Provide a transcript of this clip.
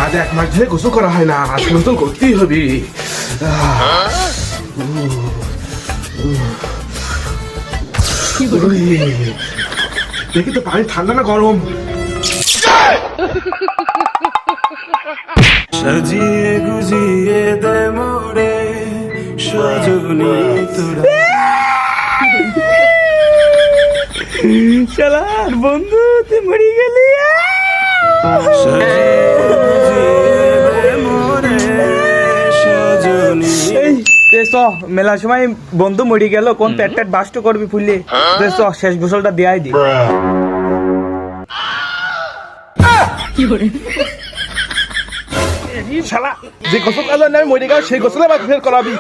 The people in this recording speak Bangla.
আজ 1 মাস ধরে গোসল করা হয় না, আজ গোসল করতেই হবে। দেখি তো পানি ঠান্ডা না গরম। সাজিয়ে গুজিয়ে দে মোরে সজনী তোরা। শালার বন্ধু তুই মরে গেলি। সাজিয়ে গুজিয়ে দে মোরে সজনী। এই চ মেলার সময় বন্ধু মরে গেল, কোন পেট পেট বাস্ট করবি ফুললে, চ শেষ গোসলটা দেয়াই দি। শালা যে গোসল কাজ আমি মরে গেল সেই গোসলে আবার ফের করাবি।